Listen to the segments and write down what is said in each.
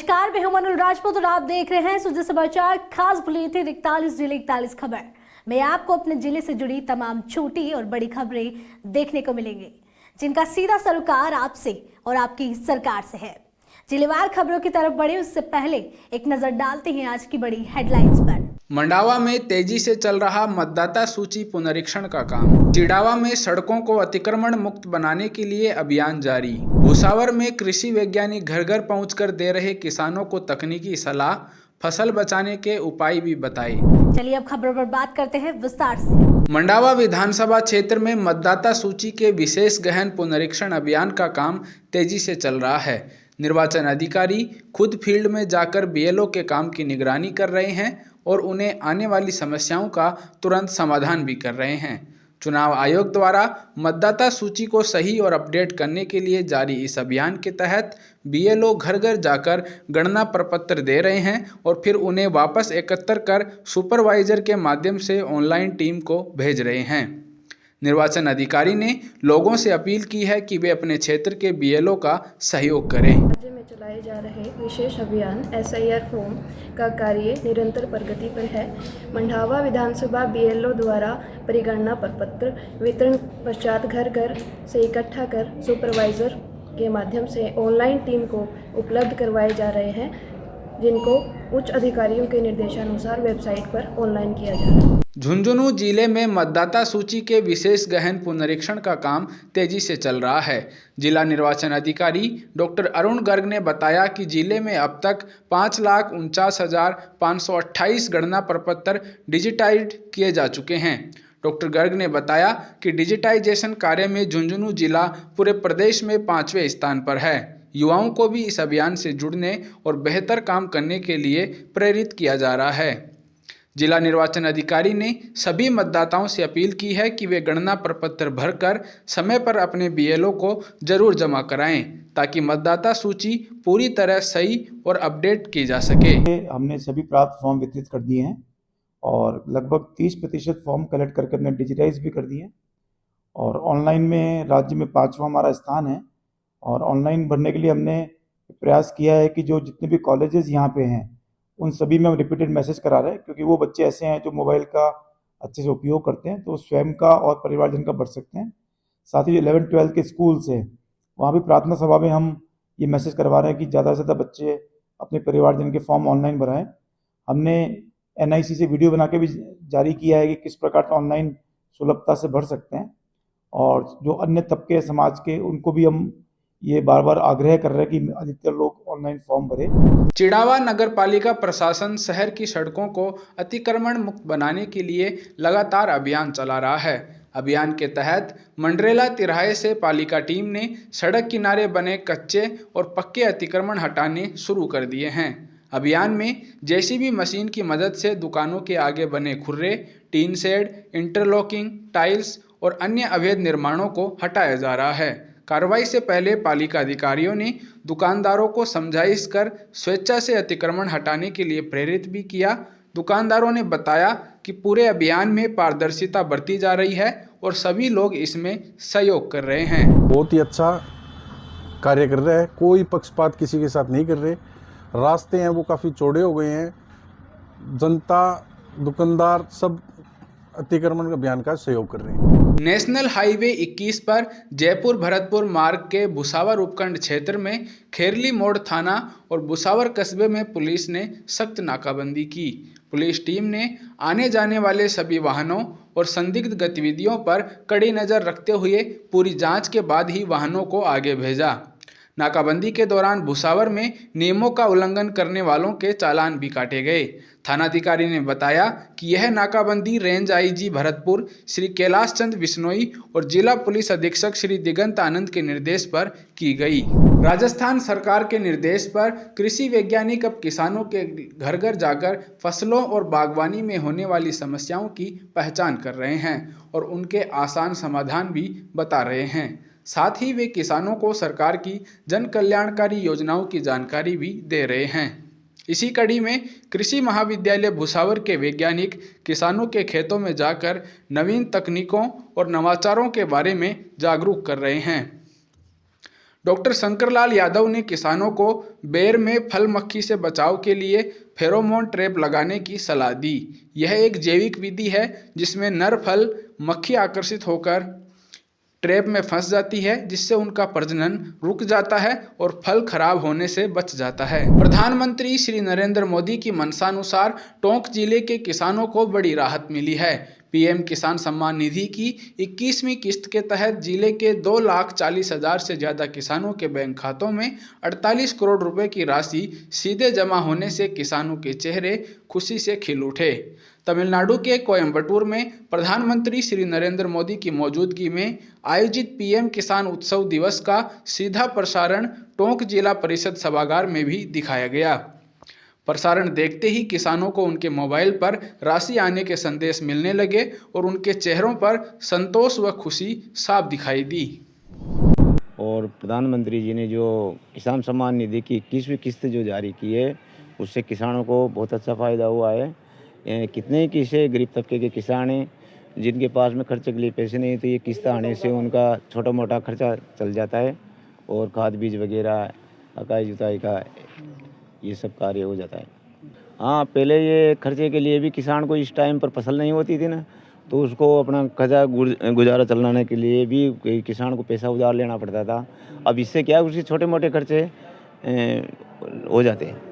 नमस्कार, मैं हूं मनुल राजपूत और आप देख रहे हैं सुजय समाचार खास बुलेटिन 41 जिले 41 खबर में आपको अपने जिले से जुड़ी तमाम छोटी और बड़ी खबरें देखने को मिलेंगी, जिनका सीधा सरोकार आपसे और आपकी सरकार से है। जिलेवार खबरों की तरफ बढ़े उससे पहले एक नजर डालते हैं आज की बड़ी हेडलाइंस पर। मंडावा में तेजी से चल रहा मतदाता सूची पुनरीक्षण का काम। चिड़ावा में सड़कों को अतिक्रमण मुक्त बनाने के लिए अभियान जारी। भुसावर में कृषि वैज्ञानिक घर घर पहुंचकर दे रहे किसानों को तकनीकी सलाह, फसल बचाने के उपाय भी बताए। चलिए अब खबरों पर बात करते हैं विस्तार से। मंडावा विधानसभा क्षेत्र में मतदाता सूची के विशेष गहन पुनरीक्षण अभियान का काम तेजी से चल रहा है। निर्वाचन अधिकारी खुद फील्ड में जाकर बीएलओ के काम की निगरानी कर रहे हैं और उन्हें आने वाली समस्याओं का तुरंत समाधान भी कर रहे हैं। चुनाव आयोग द्वारा मतदाता सूची को सही और अपडेट करने के लिए जारी इस अभियान के तहत बीएलओ घर घर जाकर गणना प्रपत्र दे रहे हैं और फिर उन्हें वापस एकत्र कर सुपरवाइजर के माध्यम से ऑनलाइन टीम को भेज रहे हैं। निर्वाचन अधिकारी ने लोगों से अपील की है कि वे अपने क्षेत्र के बीएलओ का सहयोग करें। राज्य में चलाए जा रहे विशेष अभियान एसआईआर फॉर्म का कार्य निरंतर प्रगति पर है। मंडावा विधानसभा बीएलओ द्वारा परिगणना प्रपत्र वितरण पश्चात घर घर से इकट्ठा कर सुपरवाइजर के माध्यम से ऑनलाइन टीम को उपलब्ध करवाए जा रहे हैं, जिनको उच्च अधिकारियों के निर्देशानुसार वेबसाइट पर ऑनलाइन किया जा रहा है। झुंझुनू जिले में मतदाता सूची के विशेष गहन पुनरीक्षण का काम तेजी से चल रहा है। जिला निर्वाचन अधिकारी डॉक्टर अरुण गर्ग ने बताया कि जिले में अब तक 5,49,528 गणना प्रपत्र डिजिटाइज किए जा चुके हैं। डॉक्टर गर्ग ने बताया कि डिजिटाइजेशन कार्य में झुंझुनू जिला पूरे प्रदेश में 5वें स्थान पर है। युवाओं को भी इस अभियान से जुड़ने और बेहतर काम करने के लिए प्रेरित किया जा रहा है। जिला निर्वाचन अधिकारी ने सभी मतदाताओं से अपील की है कि वे गणना प्रपत्र भरकर समय पर अपने बीएलओ को जरूर जमा कराएं, ताकि मतदाता सूची पूरी तरह सही और अपडेट की जा सके। हमने सभी प्राप्त फॉर्म वितरित कर दिए हैं और लगभग 30% फॉर्म कलेक्ट करके हमने डिजिटाइज भी कर दिए हैं और ऑनलाइन में राज्य में 5वां हमारा स्थान है। और ऑनलाइन भरने के लिए हमने प्रयास किया है कि जो जितने भी कॉलेजेस यहाँ पे हैं उन सभी में हम रिपीटेड मैसेज करा रहे हैं, क्योंकि वो बच्चे ऐसे हैं जो मोबाइल का अच्छे से उपयोग करते हैं, तो स्वयं का और परिवारजन का भर सकते हैं। साथ ही 11-12 के स्कूल्स हैं, वहाँ भी प्रार्थना सभा में हम ये मैसेज करवा रहे हैं कि ज़्यादा से ज़्यादा बच्चे अपने परिवारजन के फॉर्म ऑनलाइन भराएं। हमने एनआईसी से वीडियो बना के भी जारी किया है कि किस प्रकार से ऑनलाइन सुलभता से भर सकते हैं, और जो अन्य तबके समाज के उनको भी हम ये बार बार आग्रह कर रहे हैं कि अधिकतर लोग ऑनलाइन फॉर्म भरें। चिड़ावा नगर पालिका प्रशासन शहर की सड़कों को अतिक्रमण मुक्त बनाने के लिए लगातार अभियान चला रहा है। अभियान के तहत मंडरेला तिराहे से पालिका टीम ने सड़क किनारे बने कच्चे और पक्के अतिक्रमण हटाने शुरू कर दिए हैं। अभियान में जेसीबी मशीन की मदद से दुकानों के आगे बने खुर्रे, टीन शेड, इंटरलॉकिंग, टाइल्स और अन्य अवैध निर्माणों को हटाया जा रहा है। कार्रवाई से पहले पालिका अधिकारियों ने दुकानदारों को समझाइश कर स्वेच्छा से अतिक्रमण हटाने के लिए प्रेरित भी किया। दुकानदारों ने बताया कि पूरे अभियान में पारदर्शिता बरती जा रही है और सभी लोग इसमें सहयोग कर रहे हैं। बहुत ही अच्छा कार्य कर रहे हैं, कोई पक्षपात किसी के साथ नहीं कर रहे। रास्ते हैं वो काफ़ी चौड़े हो गए हैं, जनता दुकानदार सब अतिक्रमण अभियान का सहयोग कर रहे हैं। नेशनल हाईवे 21 पर जयपुर भरतपुर मार्ग के भुसावर उपखंड क्षेत्र में खेरली मोड़ थाना और भुसावर कस्बे में पुलिस ने सख्त नाकाबंदी की। पुलिस टीम ने आने जाने वाले सभी वाहनों और संदिग्ध गतिविधियों पर कड़ी नज़र रखते हुए पूरी जांच के बाद ही वाहनों को आगे भेजा। नाकाबंदी के दौरान भुसावर में नियमों का उल्लंघन करने वालों के चालान भी काटे गए। थानाधिकारी ने बताया कि यह नाकाबंदी रेंज आईजी भरतपुर श्री कैलाश चंद बिश्नोई और जिला पुलिस अधीक्षक श्री दिगंत आनंद के निर्देश पर की गई। राजस्थान सरकार के निर्देश पर कृषि वैज्ञानिक अब किसानों के घर घर जाकर फसलों और बागवानी में होने वाली समस्याओं की पहचान कर रहे हैं और उनके आसान समाधान भी बता रहे हैं। साथ ही वे किसानों को सरकार की जन कल्याणकारी योजनाओं की जानकारी भी दे रहे हैं। इसी कड़ी में कृषि महाविद्यालय भुसावर के वैज्ञानिक किसानों के खेतों में जाकर नवीन तकनीकों और नवाचारों के बारे में जागरूक कर रहे हैं। डॉक्टर शंकरलाल यादव ने किसानों को बेर में फल मक्खी से बचाव के लिए फेरोमोन ट्रैप लगाने की सलाह दी। यह एक जैविक विधि है जिसमें नर फल मक्खी आकर्षित होकर ट्रैप में फंस जाती है, जिससे उनका प्रजनन रुक जाता है और फल खराब होने से बच जाता है। प्रधानमंत्री श्री नरेंद्र मोदी की मंशानुसार टोंक जिले के किसानों को बड़ी राहत मिली है। पीएम किसान सम्मान निधि की 21वीं किस्त के तहत जिले के 2,40,000 से ज़्यादा किसानों के बैंक खातों में 48 करोड़ रुपए की राशि सीधे जमा होने से किसानों के चेहरे खुशी से खिल उठे। तमिलनाडु के कोयम्बटूर में प्रधानमंत्री श्री नरेंद्र मोदी की मौजूदगी में आयोजित पीएम किसान उत्सव दिवस का सीधा प्रसारण टोंक जिला परिषद सभागार में भी दिखाया गया। प्रसारण देखते ही किसानों को उनके मोबाइल पर राशि आने के संदेश मिलने लगे और उनके चेहरों पर संतोष व खुशी साफ दिखाई दी। और प्रधानमंत्री जी ने जो किसान सम्मान निधि की 21वीं किस्त जो जारी की है, उससे किसानों को बहुत अच्छा फ़ायदा हुआ है। कितने ही किसे गरीब तबके के किसान हैं जिनके पास में खर्चे के लिए पैसे नहीं, तो ये किस्त आने से उनका छोटा मोटा खर्चा चल जाता है और खाद बीज वगैरह, अकाई जुताई का ये सब कार्य हो जाता है। हाँ, पहले ये खर्चे के लिए भी किसान को इस टाइम पर फसल नहीं होती थी ना, तो उसको अपना खर्चा गुजारा चलाने के लिए भी किसान को पैसा उधार लेना पड़ता था। अब इससे क्या है, उसके छोटे मोटे खर्चे हो जाते हैं।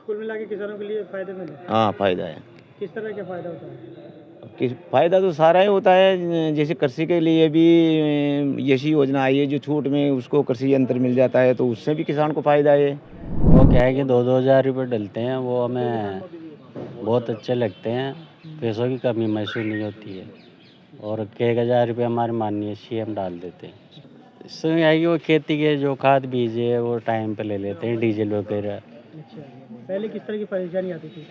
कुल मिला के किसानों के लिए फ़ायदे में हाँ, फ़ायदा है। किस तरह का फ़ायदा होता है? फ़ायदा तो सारा ही होता है। जैसे कृषि के लिए भी ऐसी योजना आई है जो छूट में उसको कृषि यंत्र मिल जाता है, तो उससे भी किसान को फ़ायदा है। वो क्या है कि 2-2 हज़ार रुपये डलते हैं, वो हमें बहुत अच्छे लगते हैं। पैसों की कमी महसूस नहीं होती है और 1,000 रुपये हमारे माननीय सीएम डाल देते हैं। इससे है कि वो खेती के जो खाद बीज है वो टाइम पे ले लेते हैं, डीजल वगैरह। अच्छा, पहले किस तरह की परेशानी आती थी?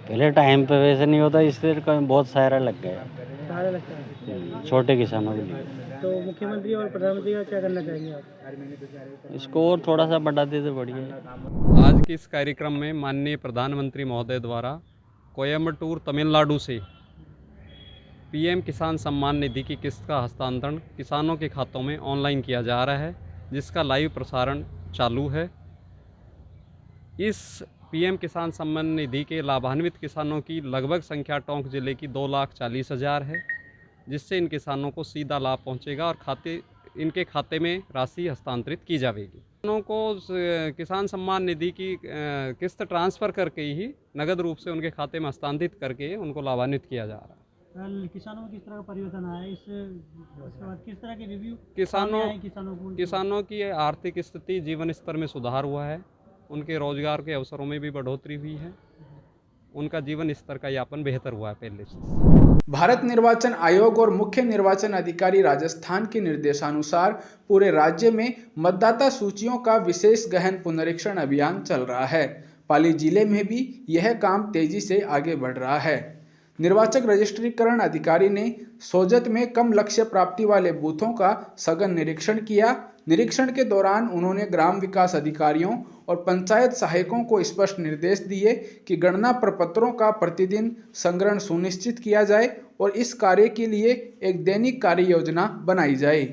पहले टाइम पे वैसे नहीं होता, इससे बहुत सारा लग गया सहारा लगता है छोटे किसानों के लिए। तो मुख्यमंत्री और प्रधानमंत्री का क्या करना चाहेंगे आप? इसको और थोड़ा सा बढ़ा दे तो बढ़िया है। आज के इस कार्यक्रम में माननीय प्रधानमंत्री महोदय द्वारा कोयम्बटूर तमिलनाडु से पीएम किसान सम्मान निधि की किस्त का हस्तांतरण किसानों के खातों में ऑनलाइन किया जा रहा है, जिसका लाइव प्रसारण चालू है। इस पीएम किसान सम्मान निधि के लाभान्वित किसानों की लगभग संख्या टोंक जिले की 2,40,000 है, जिससे इन किसानों को सीधा लाभ पहुंचेगा और इनके खाते में राशि हस्तांतरित की जाएगी। किसानों को किसान सम्मान निधि की किस्त ट्रांसफ़र करके ही नगद रूप से उनके खाते में हस्तांतरित करके उनको लाभान्वित किया जा रहा है। किसानों में किस तरह का परिवर्तन आया है, इसके बाद किस तरह के रिव्यू किसानों की आर्थिक स्थिति, जीवन स्तर में सुधार हुआ है, उनके रोजगार के अवसरों में भी बढ़ोतरी हुई है, उनका जीवन स्तर का यापन बेहतर हुआ है पहले से। भारत निर्वाचन आयोग और मुख्य निर्वाचन अधिकारी राजस्थान के निर्देशानुसार पूरे राज्य में मतदाता सूचियों का विशेष गहन पुनरीक्षण अभियान चल रहा है। पाली जिले में भी यह काम तेजी से आगे बढ़ रहा है। निर्वाचक रजिस्ट्रीकरण अधिकारी ने सोजत में कम लक्ष्य प्राप्ति वाले बूथों का सघन निरीक्षण किया। निरीक्षण के दौरान उन्होंने ग्राम विकास अधिकारियों और पंचायत सहायकों को स्पष्ट निर्देश दिए कि गणना प्रपत्रों का प्रतिदिन संग्रहण सुनिश्चित किया जाए और इस कार्य के लिए एक दैनिक कार्य योजना बनाई जाए।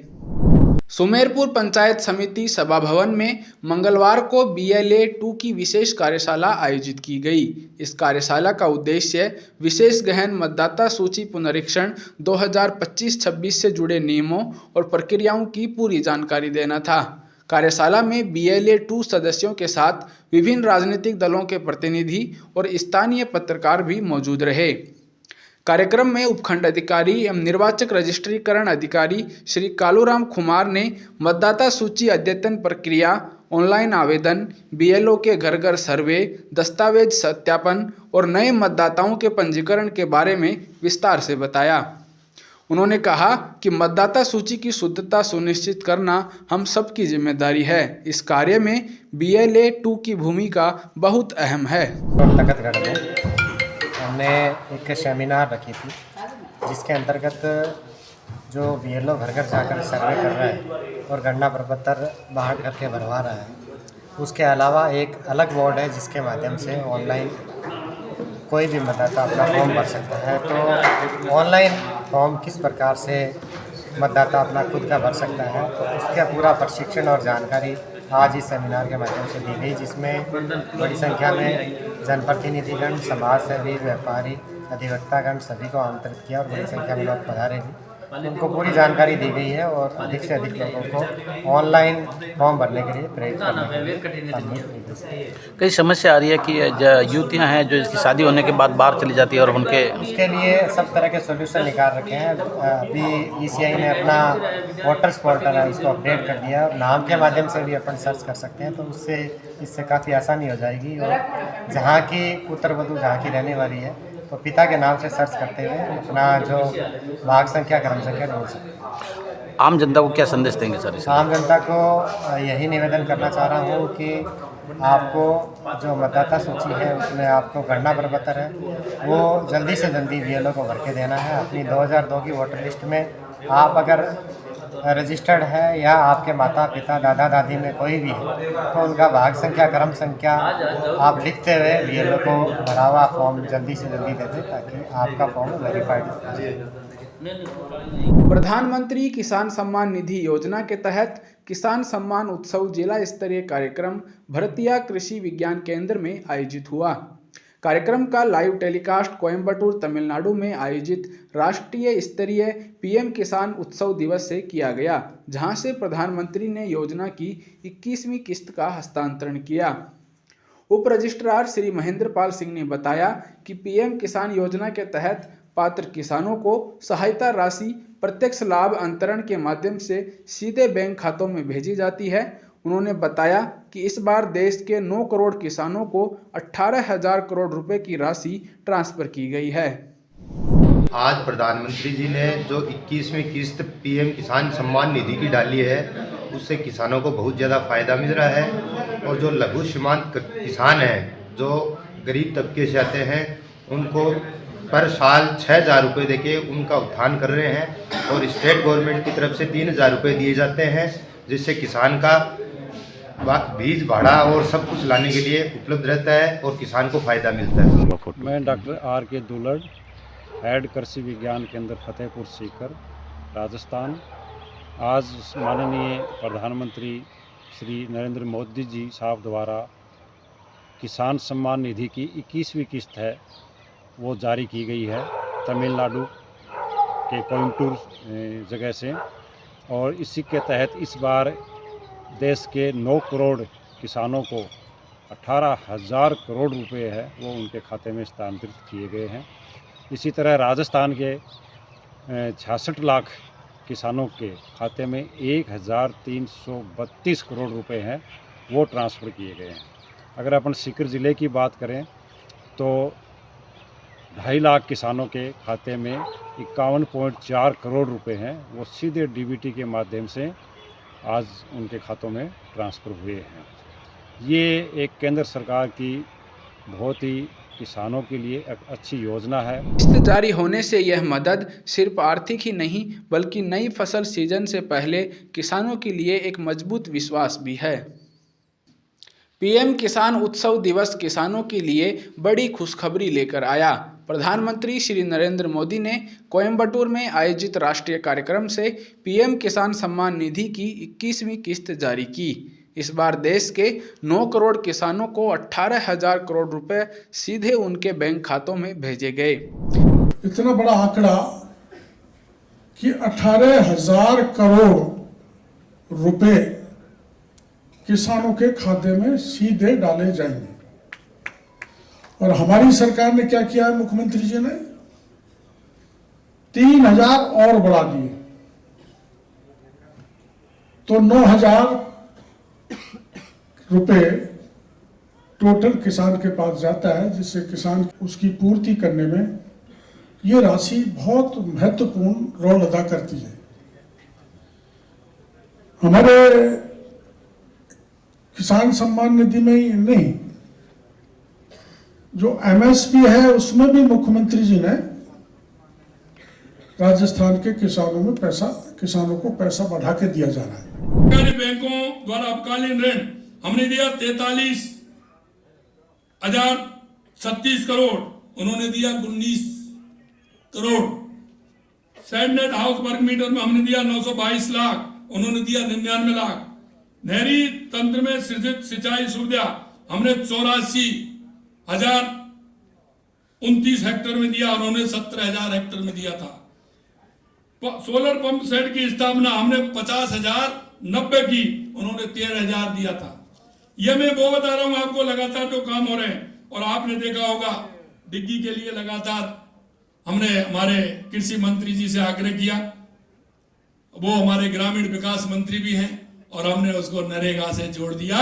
सुमेरपुर पंचायत समिति सभा भवन में मंगलवार को BLA 2 की विशेष कार्यशाला आयोजित की गई। इस कार्यशाला का उद्देश्य विशेष गहन मतदाता सूची पुनरीक्षण 2025-26 से जुड़े नियमों और प्रक्रियाओं की पूरी जानकारी देना था। कार्यशाला में BLA 2 सदस्यों के साथ विभिन्न राजनीतिक दलों के प्रतिनिधि और स्थानीय पत्रकार भी मौजूद रहे। कार्यक्रम में उपखंड अधिकारी एवं निर्वाचक रजिस्ट्रीकरण अधिकारी श्री कालूराम खुमार ने मतदाता सूची अद्यतन प्रक्रिया, ऑनलाइन आवेदन, BLO के घर घर सर्वे, दस्तावेज सत्यापन और नए मतदाताओं के पंजीकरण के बारे में विस्तार से बताया। उन्होंने कहा कि मतदाता सूची की शुद्धता सुनिश्चित करना हम सबकी जिम्मेदारी है। इस कार्य में BLA 2 की भूमिका बहुत अहम है। हमने एक सेमिनार रखी थी जिसके अंतर्गत जो BLO घर घर जाकर सर्वे कर रहा है और गणना प्रपत्र बाहर करके भरवा रहा है, उसके अलावा एक अलग बोर्ड है जिसके माध्यम से ऑनलाइन कोई भी मतदाता अपना फॉर्म भर सकता है। तो ऑनलाइन फॉर्म किस प्रकार से मतदाता अपना खुद का भर सकता है। तो उसका पूरा प्रशिक्षण और जानकारी आज इस सेमिनार के माध्यम से दी गई, जिसमें बड़ी संख्या में जनप्रतिनिधिगण, समाज सेवी, व्यापारी, अधिवक्तागण सभी को आमंत्रित किया और बड़ी संख्या में लोग पधारे भी। उनको पूरी जानकारी दी गई है और अधिक से अधिक लोगों को ऑनलाइन फॉर्म भरने के लिए प्रेरित करने के लिए कई समस्या आ रही है कि युवतियां हैं जो इसकी शादी होने के बाद बाहर चली जाती है और उनके उसके लिए सब तरह के सोल्यूशन निकाल रखे हैं। अभी ECI ने अपना वोटर्स पोर्टल है उसको अपडेट कर दिया और नाम के माध्यम से भी अपन सर्च कर सकते हैं, तो इससे काफ़ी आसानी हो जाएगी। और जहाँ की पुत्र वधू जहाँ की रहने वाली है तो पिता के नाम से सर्च करते हुए अपना जो भाग संख्या, क्रम संख्या ढूंढ सकते हैं। आम जनता को क्या संदेश देंगे सर? आम जनता को यही निवेदन करना चाह रहा हूँ कि आपको जो मतदाता सूची है उसमें आपको गणना प्रपत्र है वो जल्दी से जल्दी BLO को भर के देना है। अपनी 2002 की वोटर लिस्ट में आप अगर रजिस्टर्ड है या आपके माता पिता, दादा दादी में कोई भी है तो उनका भाग संख्या, क्रम संख्या आप लिखते हुए BLO को भरा हुआ फॉर्म जल्दी से जल्दी दे दें ताकि आपका फॉर्म वेरीफाइड हो जाए। प्रधानमंत्री किसान सम्मान निधि योजना के तहत किसान सम्मान उत्सव जिला स्तरीय कार्यक्रम भरतिया कृषि विज्ञान केंद्र में आयोजित हुआ। कार्यक्रम का लाइव टेलीकास्ट कोयम्बटूर, तमिलनाडु में आयोजित राष्ट्रीय स्तरीय PM किसान उत्सव दिवस से किया गया, जहां से प्रधानमंत्री ने योजना की 21वीं किस्त का हस्तांतरण किया। उप रजिस्ट्रार श्री महेंद्र पाल सिंह ने बताया कि PM किसान योजना के तहत पात्र किसानों को सहायता राशि प्रत्यक्ष लाभ अंतरण के माध्यम से सीधे बैंक खातों में भेजी जाती है। उन्होंने बताया कि इस बार देश के 9 करोड़ किसानों को 18,000 करोड़ रुपए की राशि ट्रांसफर की गई है। आज प्रधानमंत्री जी ने जो 21वीं किस्त PM किसान सम्मान निधि की डाली है उससे किसानों को बहुत ज़्यादा फ़ायदा मिल रहा है और जो लघु सीमांत किसान हैं जो गरीब तबके से आते हैं उनको पर साल 6,000 रुपये देके उनका उत्थान कर रहे हैं और स्टेट गवर्नमेंट की तरफ से 3,000 रुपये दिए जाते हैं, जिससे किसान का बीज, भाड़ा और सब कुछ लाने के लिए उपलब्ध रहता है और किसान को फ़ायदा मिलता है। मैं डॉक्टर R.K. दुलड़, हेड कृषि विज्ञान केंद्र फतेहपुर सीकर, राजस्थान। आज माननीय प्रधानमंत्री श्री नरेंद्र मोदी जी साहब द्वारा किसान सम्मान निधि की 21वीं किस्त है वो जारी की गई है तमिलनाडु के कोयम्बटूर जगह से, और इसी के तहत इस बार देश के 9 करोड़ किसानों को 18,000 करोड़ रुपए है वो उनके खाते में स्थानांतरित किए गए हैं। इसी तरह राजस्थान के 66 लाख किसानों के खाते में 1,332 करोड़ रुपए हैं वो ट्रांसफ़र किए गए हैं। अगर अपन सीकर ज़िले की बात करें तो 2.5 लाख किसानों के खाते में 51.4 करोड़ रुपए हैं वो सीधे DBT के माध्यम से आज उनके खातों में ट्रांसफ़र हुए हैं। ये एक केंद्र सरकार की बहुत ही किसानों के लिए एक अच्छी योजना है। किस्त जारी होने से यह मदद सिर्फ आर्थिक ही नहीं बल्कि नई फसल सीजन से पहले किसानों के लिए एक मजबूत विश्वास भी है। PM किसान उत्सव दिवस किसानों के लिए बड़ी खुशखबरी लेकर आया। प्रधानमंत्री श्री नरेंद्र मोदी ने कोयम्बटूर में आयोजित राष्ट्रीय कार्यक्रम से PM किसान सम्मान निधि की 21वीं किस्त जारी की। इस बार देश के 9 करोड़ किसानों को 18,000 करोड़ रुपए सीधे उनके बैंक खातों में भेजे गए। इतना बड़ा आंकड़ा कि 18,000 करोड़ रुपए किसानों के खाते में सीधे डाले जाएंगे। और हमारी सरकार ने क्या किया है, मुख्यमंत्री जी ने 3,000 और बढ़ा दिए, तो 9,000 रुपए टोटल किसान के पास जाता है, जिससे किसान उसकी पूर्ति करने में ये राशि बहुत महत्वपूर्ण रोल अदा करती है। हमारे किसान सम्मान निधि में ही नहीं, जो MSP है उसमें भी मुख्यमंत्री जी ने राजस्थान के किसानों को पैसा बढ़ा के दिया जा रहा है। सरकारी बैंकों द्वारा अल्पकालीन ऋण हमने दिया 43,036 करोड़, उन्होंने दिया 19 करोड़। सैंडनेट हाउस वर्ग मीटर में हमने दिया 922 लाख, उन्होंने दिया 99 लाख। नहरी तंत्र में सृजित सिंचाई सुविधा हमने 84,029 हेक्टेयर में दिया, उन्होंने 17,000 हेक्टेयर में दिया था। सोलर पंप सेट की स्थापना हमने 50,090 की, उन्होंने 13,000 दिया था। ये मैं वो बता रहा हूं आपको, लगातार जो काम हो रहे हैं। और आपने देखा होगा डिग्गी के लिए लगातार हमने हमारे कृषि मंत्री जी से आग्रह किया, वो हमारे ग्रामीण विकास मंत्री भी हैं, और हमने उसको नरेगा से जोड़ दिया,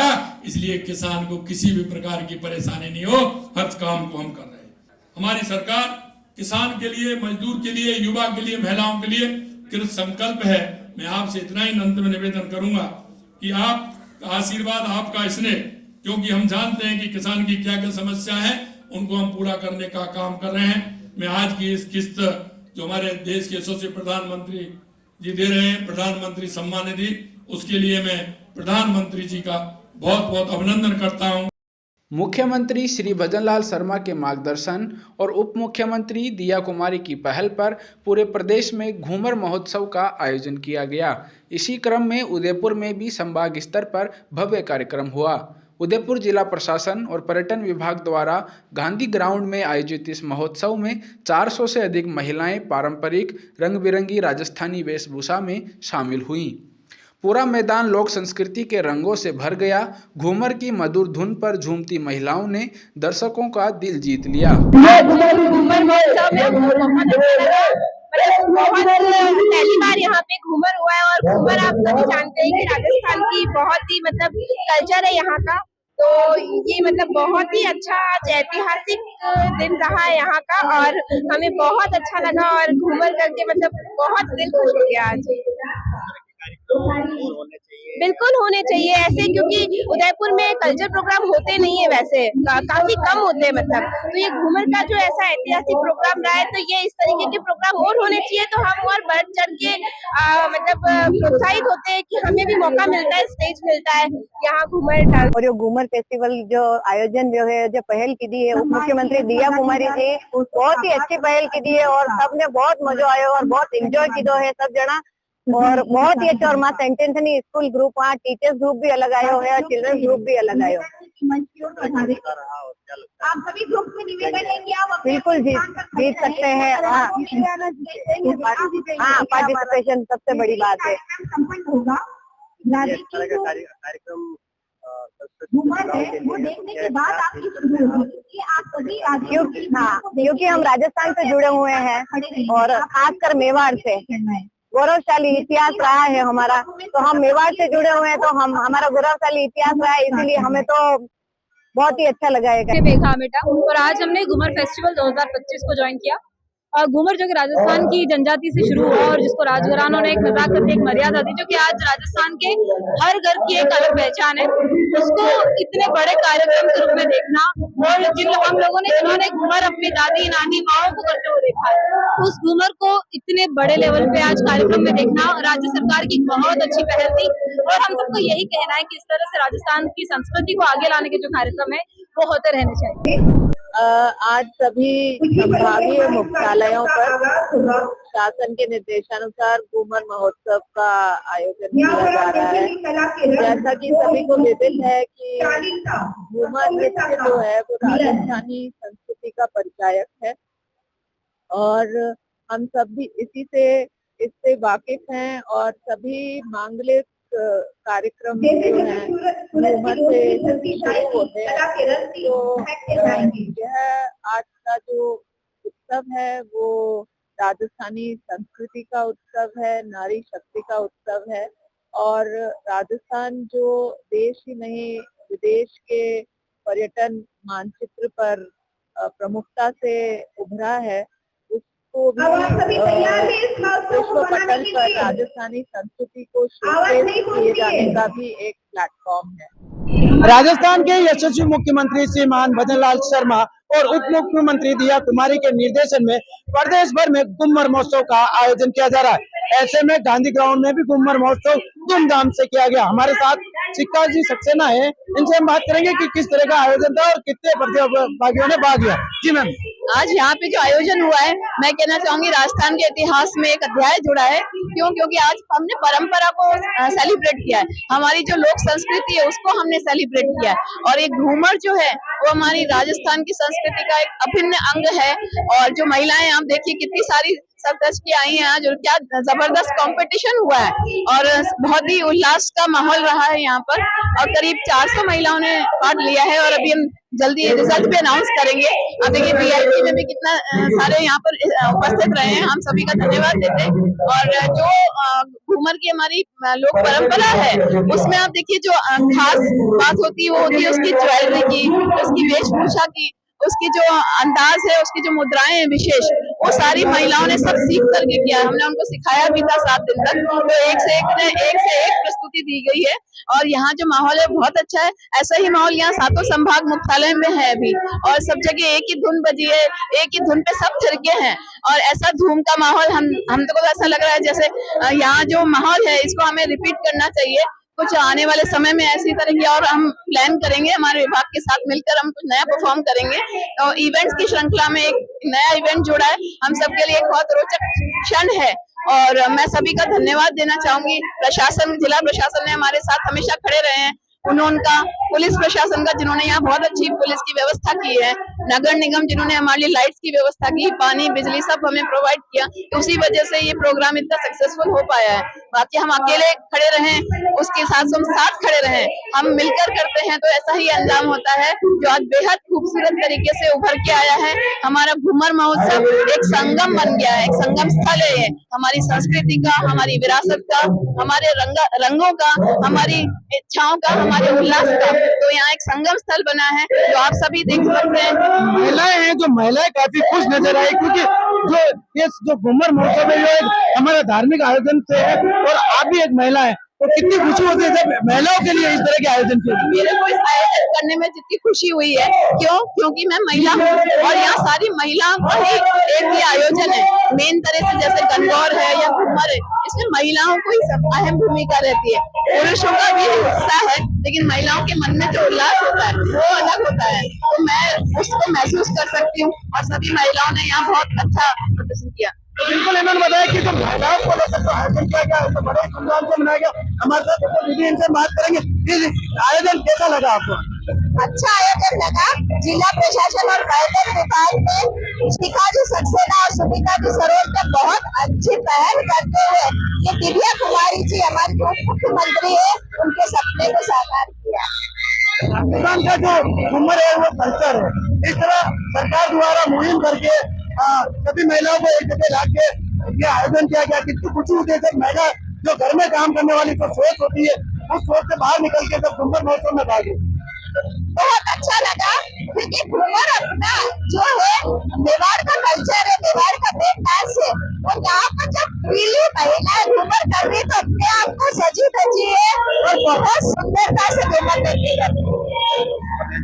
इसलिए किसान को किसी भी प्रकार की परेशानी नहीं हो, हर काम को हम कर रहे हैं। हमारी सरकार किसान के लिए, मजदूर के लिए, युवा के लिए, महिलाओं के लिए कृत संकल्प है। मैं आपसे इतना ही अंत में निवेदन करूंगा कि आपका आशीर्वाद, आपका स्नेह, क्योंकि हम जानते हैं कि किसान की क्या क्या समस्या है, उनको हम पूरा करने का काम कर रहे हैं। मैं आज की इस किस्त जो हमारे देश के यशस्वी प्रधानमंत्री जी दे रहे हैं, प्रधानमंत्री सम्मान निधि, उसके लिए मैं प्रधानमंत्री जी का बहुत बहुत अभिनंदन करता हूं। मुख्यमंत्री श्री भजनलाल शर्मा के मार्गदर्शन और उप मुख्यमंत्री दिया कुमारी की पहल पर पूरे प्रदेश में घूमर महोत्सव का आयोजन किया गया। इसी क्रम में उदयपुर में भी संभाग स्तर पर भव्य कार्यक्रम हुआ। उदयपुर जिला प्रशासन और पर्यटन विभाग द्वारा गांधी ग्राउंड में आयोजित इस महोत्सव में 400 से अधिक महिलाएं पारंपरिक रंग बिरंगी राजस्थानी वेशभूषा में शामिल हुईं। पूरा मैदान लोक संस्कृति के रंगों से भर गया। घूमर की मधुर धुन पर झूमती महिलाओं ने दर्शकों का दिल जीत लिया। पहली बार यहाँ पे घूमर हुआ है, और घूमर आप सभी जानते हैं कि राजस्थान की बहुत ही कल्चर है यहाँ का। तो ये बहुत ही अच्छा आज ऐतिहासिक दिन रहा है यहाँ का, और हमें बहुत अच्छा लगा, और घूमर करके बहुत दिल खुश हो गया आज। बिल्कुल होने चाहिए ऐसे, क्योंकि उदयपुर में कल्चर प्रोग्राम होते नहीं है, वैसे काफी कम होते हैं तो ये घूमर का जो ऐसा ऐतिहासिक प्रोग्राम रहा है, तो ये इस तरीके के प्रोग्राम और होने चाहिए, तो हम और बढ़ चढ़ के प्रोत्साहित होते हैं कि हमें भी मौका मिलता है, स्टेज मिलता है यहाँ घूमर डांस। और ये घूमर फेस्टिवल जो आयोजन जो है, जो पहल की दी है उप मुख्यमंत्री दिया कुमारी जी, बहुत ही अच्छी पहल की दी है, और सबने बहुत मजा आया और बहुत एंजॉय की दो है सब जना, और बहुत ही अच्छा। और माँ सेंट एंथनी स्कूल ग्रुप, वहाँ टीचर्स ग्रुप भी अलग आयो है और चिल्ड्रन ग्रुप भी अलग आयो। आप सभी ग्रुप में निवेदन है कि आप बिल्कुल जीत सकते हैं। हाँ, पार्टिसिपेशन सबसे बड़ी बात है। कार्यक्रम वो देखने के बाद क्योंकि हम राजस्थान से जुड़े हुए हैं, और खासकर मेवाड़ से गौरवशाली इतिहास रहा है हमारा, तो हम मेवाड़ से जुड़े हुए हैं, तो हमारा गौरवशाली इतिहास रहा है, इसीलिए हमें तो बहुत ही अच्छा लगा है। बेटा और आज हमने घूमर फेस्टिवल 2025 को ज्वाइन किया। और घूमर जो कि राजस्थान की जनजाति से शुरू हुआ, और जिसको राजघरानों ने एक मजाक करके एक मर्यादा दी, जो कि आज राजस्थान के हर घर की एक अलग पहचान है, उसको इतने बड़े कार्यक्रम के रूप में देखना, और हम लोगों ने जिन्होंने घूमर अपनी दादी नानी माओ को करते हुए देखा है, उस घूमर को इतने बड़े लेवल पे आज कार्यक्रम में देखना राज्य सरकार की बहुत अच्छी पहल थी। और हम सबको यही कहना है कि इस तरह से राजस्थान की संस्कृति को आगे लाने के जो कार्यक्रम है वो होते रहने चाहिए। आज सभी संभागीय मुख्यालयों पर शासन के निर्देशानुसार घूमर महोत्सव का आयोजन किया जा रहा है। जैसा कि सभी को विदित है कि घूमर नृत्य जो है वो राजस्थानी संस्कृति का परिचायक है, और हम सब भी इससे वाकिफ हैं, और सभी मांगलिक कार्यक्रम जो है घूमर से शुरू होते हैं। तो यह आज का जो उत्सव है वो राजस्थानी संस्कृति का उत्सव है, नारी शक्ति का उत्सव है, और राजस्थान जो देश ही नहीं विदेश के पर्यटन मानचित्र पर प्रमुखता से उभरा है, उसको भी विश्व पटल पर राजस्थानी संस्कृति को शोकेस किए जाने का भी एक प्लेटफॉर्म है। राजस्थान के यशस्वी मुख्यमंत्री श्रीमान भजनलाल शर्मा और उप मुख्यमंत्री दिया कुमारी के निर्देशन में प्रदेश भर में घूमर महोत्सव का आयोजन किया जा रहा है। ऐसे में गांधी ग्राउंड में भी घूमर महोत्सव धूमधाम से किया गया। हमारे साथ शिक्षा जी सक्सेना है, इनसे हम बात करेंगे कि किस तरह का आयोजन था और कितने प्रतिभागियों ने भाग लिया। जी मैम, आज यहाँ पे जो आयोजन हुआ है, मैं कहना चाहूंगी राजस्थान के इतिहास में एक अध्याय जुड़ा है। क्योंकि आज हमने परंपरा को सेलिब्रेट किया है, हमारी जो लोक संस्कृति है उसको हमने सेलिब्रेट किया है। और एक घूमर जो है वो हमारी राजस्थान की संस्कृति का एक अभिन्न अंग है। और जो महिलाएं, आप देखिए कितनी सारी सदस्य की आई हैं आज, और क्या जबरदस्त कंपटीशन हुआ है और बहुत ही उल्लास का माहौल रहा है यहाँ पर। और करीब 400 महिलाओं ने पार्ट लिया है और अभी हम जल्दी रिजल्ट भी अनाउंस करेंगे। अब देखिए वीआईपी में भी कितना सारे यहाँ पर उपस्थित रहे हैं, हम सभी का धन्यवाद देते हैं। और जो घूमर की हमारी लोक परंपरा है उसमें आप देखिए जो खास बात होती है वो होती है उसकी ज्वेलरी की, उसकी वेशभूषा की, उसकी जो अंदाज है, उसकी जो मुद्राएं हैं विशेष, वो सारी महिलाओं ने सब सीख करके किया है। हमने उनको सिखाया भी था 7 दिन तक, तो एक से एक प्रस्तुति दी गई है। और यहाँ जो माहौल है बहुत अच्छा है। ऐसा ही माहौल यहाँ 7 संभाग मुख्यालय में है अभी, और सब जगह एक ही धुन बजी है, एक ही धुन पे सब थिरके हैं। और ऐसा धूम का माहौल हम तो ऐसा लग रहा है जैसे यहाँ जो माहौल है इसको हमें रिपीट करना चाहिए। कुछ आने वाले समय में ऐसी तरह की और हम प्लान करेंगे, हमारे विभाग के साथ मिलकर हम कुछ नया परफॉर्म करेंगे। तो इवेंट्स की श्रृंखला में एक नया इवेंट जोड़ा है, हम सबके लिए एक बहुत रोचक क्षण है। और मैं सभी का धन्यवाद देना चाहूंगी। प्रशासन, जिला प्रशासन ने हमारे साथ हमेशा खड़े रहे हैं, उन्होंने पुलिस प्रशासन का जिन्होंने यहाँ बहुत अच्छी पुलिस की व्यवस्था की है, नगर निगम जिन्होंने हमारे लिए लाइट्स की व्यवस्था की, पानी बिजली सब हमें प्रोवाइड किया, उसी वजह से ये प्रोग्राम इतना सक्सेसफुल हो पाया है। बाकी हम अकेले खड़े रहें, उसके साथ हम साथ खड़े रहें, हम मिलकर करते हैं तो ऐसा ही अंजाम होता है, जो आज बेहद खूबसूरत तरीके से उभर के आया है। हमारा घूमर महोत्सव एक संगम बन गया है, एक संगम स्थल है ये, हमारी संस्कृति का, हमारी विरासत का, हमारे रंगों का, हमारी इच्छाओं का, हमारे उल्लास का। तो यहाँ एक संगम स्थल बना है जो आप सभी देख सकते हैं। महिलाएं हैं, जो महिलाएं काफी खुश नजर आई, क्योंकि जो घूमर महोत्सव है ये हमारा धार्मिक आयोजन से है और आप भी एक महिला है, तो कितनी खुशी होती है जब महिलाओं के लिए इस तरह के आयोजन किए। मेरे को इस आयोजन करने में जितनी खुशी हुई है, क्योंकि मैं महिला हूँ और यहाँ सारी महिलाओं का ही एक ये आयोजन है। मेन तरह से जैसे गणगौर है या घूमर है, इसमें महिलाओं को ही अहम भूमिका रहती है। पुरुषों का भी हिस्सा है, लेकिन महिलाओं के मन में जो उल्लास होता है वो अलग होता है। तो मैं उसको महसूस कर सकती हूँ और सभी महिलाओं ने यहाँ बहुत अच्छा प्रदर्शन किया। तो बिल्कुल इन्होंने बताया कि जो महिलाओं को लेकर जो आयोजन किया गया है तो बड़े धूमधाम से मनाया गया। हमारे साथ दीदी इनसे बात करेंगे, आयोजन कैसा लगा आपको? अच्छा आयोजन लगा। जिला प्रशासन और पर्यटन विभाग ने शिखा जी सक्सेना और सुनीता जी सरोज ने बहुत अच्छी पहल करते हुए ये दिव्या कुमारी जी हमारी उप मुख्यमंत्री है, उनके सपने को साकार किया। राजस्थान का जो घूमर है वो कल्चर है, इस तरह सरकार द्वारा मुहिम करके सभी महिलाओं को एक जगह लाके ये आयोजन किया गया। कितनी खुशी होती है जब महिला जो घर में काम करने वाली जो सोच होती है उस सोच से बाहर निकल के जब घूमर महोत्सव में भाग। बहुत अच्छा लगा, क्योंकि घूमर अपना जो है मेवाड़ का कल्चर है, मेवाड़ का मेन डांस है, और यहाँ पर जब फ्रीली महिलाएं घूमर कर रही तो अपने आप को सजी धजी है और बहुत सुंदरता से घूमर करती है।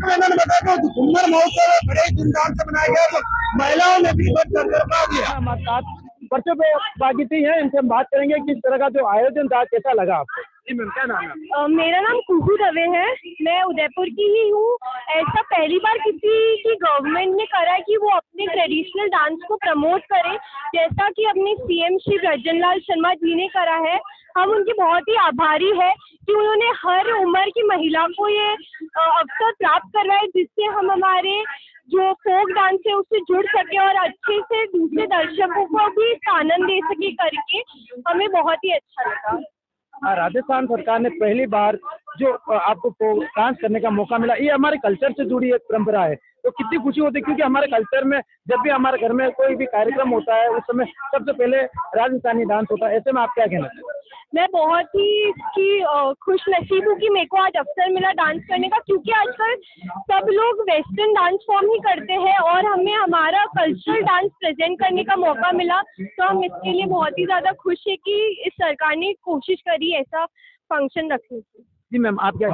उन्होंने बताया कि घूमर महोत्सव बड़े धूमधाम से मनाया गया, तो महिलाओं ने भी बढ़ चढ़कर भाग लिया। हमारे साथ बच्चों पे बागीती है, इनसे हम बात करेंगे किस तरह का जो आयोजन था कैसा लगा आपको। जी मैम, क्या नाम है? मेरा नाम कुहू दवे है, मैं उदयपुर की ही हूँ। ऐसा पहली बार किसी की गवर्नमेंट ने करा है कि वो अपने ट्रेडिशनल डांस को प्रमोट करे, जैसा कि अपने सीएम श्री रंजनलाल शर्मा जी ने करा है। हम उनके बहुत ही आभारी है कि उन्होंने हर उम्र की महिला को ये अवसर प्राप्त करवाए, जिससे हम हमारे जो फोक डांस है उससे जुड़ सके और अच्छे से दूसरे दर्शकों को भी आनंद दे सके करके हमें बहुत ही अच्छा लगा। राजस्थान सरकार ने पहली बार जो आपको डांस करने का मौका मिला, ये हमारे कल्चर से जुड़ी एक परंपरा है, तो कितनी खुशी होती है, क्योंकि हमारे कल्चर में जब भी हमारे घर में कोई भी कार्यक्रम होता है उस समय सबसे पहले राजस्थानी डांस होता है। ऐसे में आप क्या कहना चाहिए? मैं बहुत ही खुश नसीब हूँ कि मेरे को आज अवसर मिला डांस करने का, क्योंकि आजकल सब लोग वेस्टर्न डांस फॉर्म ही करते हैं और हमें हमारा कल्चरल डांस प्रेजेंट करने का मौका मिला। तो हम इसके लिए बहुत ही ज़्यादा खुश है कि इस सरकार ने कोशिश करी ऐसा फंक्शन रखने की। जी मैम, आप क्या?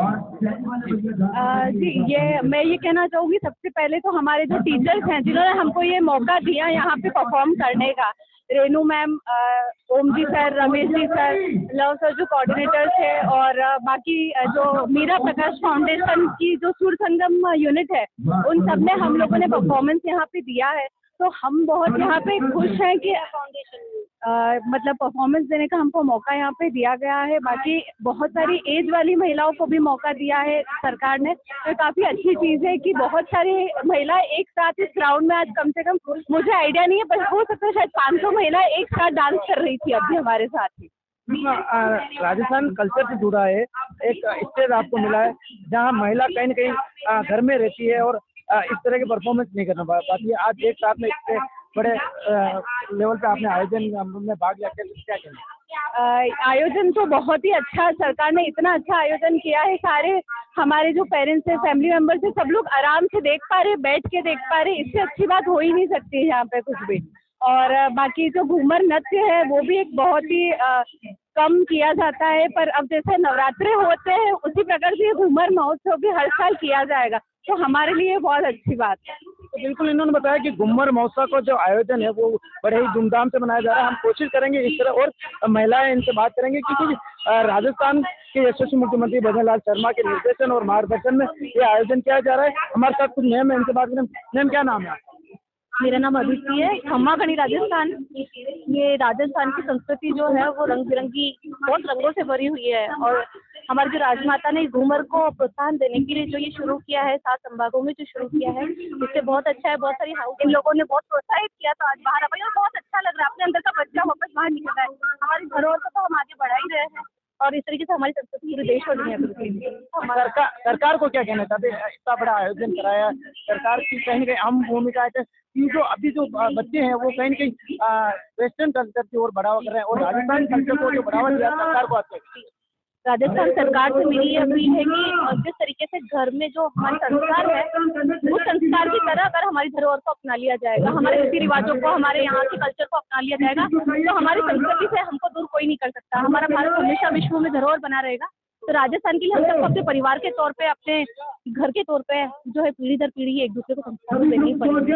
मैं ये कहना चाहूँगी, सबसे पहले तो हमारे जो टीचर्स हैं जिन्होंने हमको ये मौका दिया यहाँ पे परफॉर्म करने का, रेनू मैम, ओम जी sir, Ramesh ji sir, love sir जो कोऑर्डिनेटर थे, और बाकी जो मीरा प्रकाश फाउंडेशन की जो सुर संगम यूनिट है, उन सब ने हम लोगों ने परफॉर्मेंस यहाँ पे दिया है। तो हम बहुत यहाँ पे खुश हैं कि मतलब परफॉर्मेंस देने का हमको मौका यहाँ पे दिया गया है। बाकी बहुत सारी एज वाली महिलाओं को भी मौका दिया है सरकार ने, तो काफ़ी अच्छी चीज़ है कि बहुत सारी महिलाएं एक साथ इस ग्राउंड में आज कम से कम, मुझे आइडिया नहीं है पर हो सकता है शायद 500 महिलाएं एक साथ डांस कर रही थी अभी हमारे साथ ही। राजस्थान कल्चर से जुड़ा है, एक स्टेज आपको मिला है जहाँ महिला कहीं न कहीं घर में रहती है और इस तरह की परफॉर्मेंस नहीं करना पाती है। आज एक साथ में इतने बड़े लेवल पे आपने आयोजन में भाग लिया, क्या कहना? आयोजन तो बहुत ही अच्छा, सरकार ने इतना अच्छा आयोजन किया है। सारे हमारे जो पेरेंट्स हैं, फैमिली मेंबर्स हैं, सब लोग आराम से देख पा रहे, बैठ के देख पा रहे। इससे अच्छी बात हो ही नहीं सकती है यहाँ पे कुछ भी। और बाकी जो घूमर नृत्य है वो भी एक बहुत ही कम किया जाता है, पर अब जैसे नवरात्रे होते हैं उसी प्रकार से घूमर महोत्सव भी हर साल किया जाएगा, तो हमारे लिए बहुत अच्छी बात है। तो बिल्कुल इन्होंने बताया कि घूमर महोत्सव का जो आयोजन है वो बड़े ही धूमधाम से मनाया जा रहा है। हम कोशिश करेंगे इस तरह, और महिलाएं इनसे बात करेंगे क्योंकि राजस्थान के यशस्वी मुख्यमंत्री भजन लाल शर्मा के निर्देशन और मार्गदर्शन में ये आयोजन किया जा रहा है। हमारे साथ कुछ मैम है, इनसे बात करें। मैम क्या नाम है? मेरा नाम अदिति है, खम्मागणी राजस्थान। ये राजस्थान की संस्कृति जो है वो रंग बिरंगी बहुत रंगों से भरी हुई है, और हमारी जो राजमाता ने घूमर को प्रोत्साहन देने के लिए जो ये शुरू किया है, 7 संभागों में जो शुरू किया है, इससे बहुत अच्छा है। बहुत सारी इन लोगों ने बहुत प्रोत्साहित किया, तो आज बाहर आ पाई और बहुत अच्छा लग रहा है। अपने अंदर का बच्चा वापस बाहर निकल रहा है। हमारी धरोहर को तो हम आगे बढ़ा ही रहे हैं, और इस तरीके से हमारी संस्कृति पूरे देश और दुनिया में। सरकार को क्या कहना चाहते हैं? इतना बड़ा आयोजन कराया, सरकार की कहीं न कहीं अहम भूमिका है कि जो अभी जो बच्चे हैं वो कहीं न कहीं वेस्टर्न कल्चर की ओर बढ़ावा कर रहे हैं, और राजस्थानी कल्चर को जो बढ़ावा दिया सरकार को आते हैं। राजस्थान सरकार से मेरी ये अपील है कि जिस तरीके से घर में जो हमारे संस्कार है, उस संस्कार की तरह अगर हमारी धरोहर को अपना लिया जाएगा, हमारे रीति रिवाजों को, हमारे यहाँ के कल्चर को अपना लिया जाएगा, तो हमारी संस्कृति से हमको दूर कोई नहीं कर सकता। हमारा भारत हमेशा विश्व में धरोहर बना रहेगा। तो राजस्थान के लिए हम सबको अपने परिवार के तौर पे, अपने घर के तौर पे जो है पीढ़ी दर पीढ़ी एक दूसरे को संस्कार देनी पड़ेगी।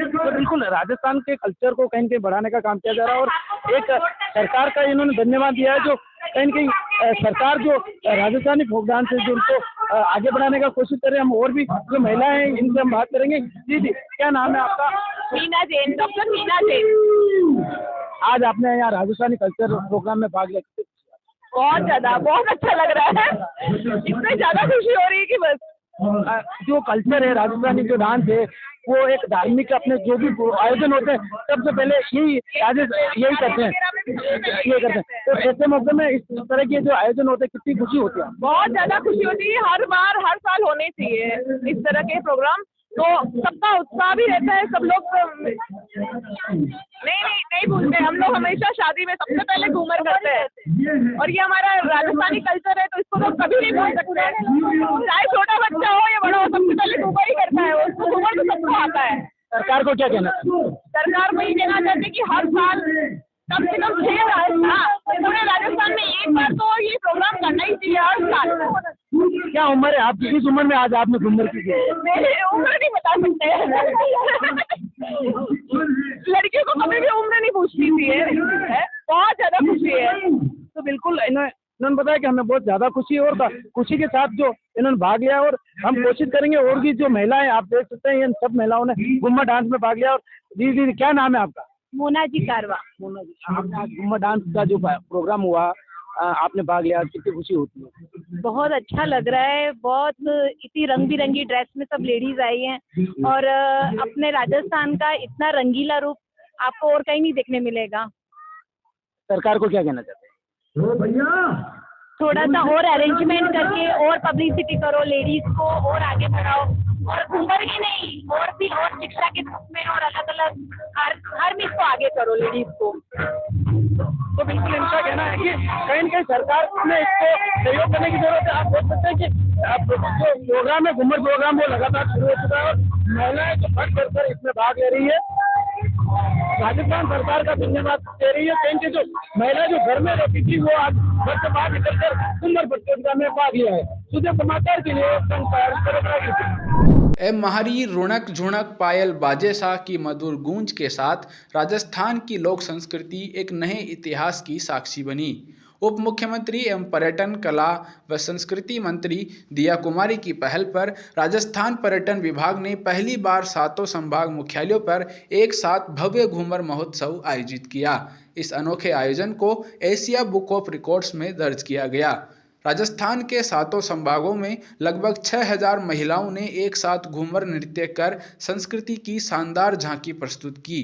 तो बिल्कुल राजस्थान के कल्चर को कहीं न कहीं बढ़ाने का काम किया जा रहा है, और एक सरकार का इन्होंने धन्यवाद दिया है जो कहीं न कहीं सरकार जो राजस्थानी फोक डांस है जो उनको आगे बढ़ाने का कोशिश कर रहे हैं। हम और भी जो महिलाएं हैं इनसे हम बात करेंगे। जी जी, क्या नाम है आपका? मीना जैन, डॉक्टर मीना जैन। आज आपने यहाँ राजस्थानी कल्चर प्रोग्राम में भाग लिया, बहुत ज्यादा, बहुत अच्छा लग रहा है। इसमें ज्यादा खुशी हो रही है कि बस जो कल्चर है राजस्थानी जो डांस है वो एक धार्मिक अपने जो भी आयोजन होते हैं सबसे पहले यही करते हैं। तो ऐसे मौके में इस तरह के जो आयोजन होते हैं कितनी खुशी होती है? बहुत ज्यादा खुशी होती है। हर बार हर साल होने चाहिए इस तरह के प्रोग्राम, तो सबका उत्साह भी रहता है। सब लोग नहीं भूलते। हम लोग हमेशा शादी में सबसे पहले घूमर करते हैं, और ये हमारा राजस्थानी कल्चर है, तो इसको तो कभी नहीं भूल सकते। चाहे छोटा बच्चा हो या बड़ा हो, सबसे पहले घूमर ही करता है। उसको घूमर तो सबको आता है। सरकार को क्या कहना? सरकार को ये कहना चाहते कि हर साल कम से कम 6 साल पूरे राजस्थान में एक बार तो ये प्रोग्राम करना ही चाहिए हर साल। क्या उम्र है आपकी? किस उम्र में आज आपने घूमर की? मेरी उम्र नहीं बता सकते हैं। लड़कियों को कभी भी उम्र नहीं पूछती थी। बहुत ज्यादा खुशी है। तो बिल्कुल इन्होंने बताया कि हमें बहुत ज्यादा खुशी है, और खुशी के साथ जो इन्होंने भाग लिया, और हम कोशिश करेंगे और भी जो महिलाएं आप देख सकते हैं इन सब महिलाओं ने घूमर डांस में भाग लिया। और जी क्या नाम है आपका? मोना जी कारवा। मोना जी, आपका घूमर डांस का जो प्रोग्राम हुआ आपने भाग लिया, कितनी खुशी होती है? बहुत अच्छा लग रहा है। बहुत इतनी रंग बिरंगी ड्रेस में सब लेडीज आई हैं, और अपने राजस्थान का इतना रंगीला रूप आपको और कहीं नहीं देखने मिलेगा। सरकार को क्या कहना चाहते हैं? भैया थोड़ा सा और अरेंजमेंट करके और पब्लिसिटी करो, लेडीज को और आगे बढ़ाओ, और घूमर ही नहीं और भी और शिक्षा के रूप में और अलग अलग हर चीज को आगे करो लेडीज को। तो बिल्कुल इनका कहना है कि कहीं न कहीं सरकार में इसको सहयोग करने की जरूरत है। आप देख सकते हैं कि जो प्रोग्राम है घूमर प्रोग्राम वो लगातार शुरू हो चुका है, और महिलाएं जो बढ़ कर इसमें भाग ले रही है। राजस्थान सरकार का धन्यवाद दे रही है। कहीं के जो महिला जो घर में रहती थी वो आज घर से बाहर निकलकर घूमर प्रतियोगिता में भाग लिया है। सुबह समाचार के लिए ए महारी रुणक झुणक पायल बाजेशाह की मधुर गूंज के साथ राजस्थान की लोक संस्कृति एक नए इतिहास की साक्षी बनी। उप मुख्यमंत्री एवं पर्यटन, कला व संस्कृति मंत्री दिया कुमारी की पहल पर राजस्थान पर्यटन विभाग ने पहली बार 7 संभाग मुख्यालयों पर एक साथ भव्य घूमर महोत्सव आयोजित किया। इस अनोखे आयोजन को एशिया बुक ऑफ रिकॉर्ड्स में दर्ज किया गया। राजस्थान के 7 संभागों में लगभग 6000 महिलाओं ने एक साथ घूमर नृत्य कर संस्कृति की शानदार झांकी प्रस्तुत की।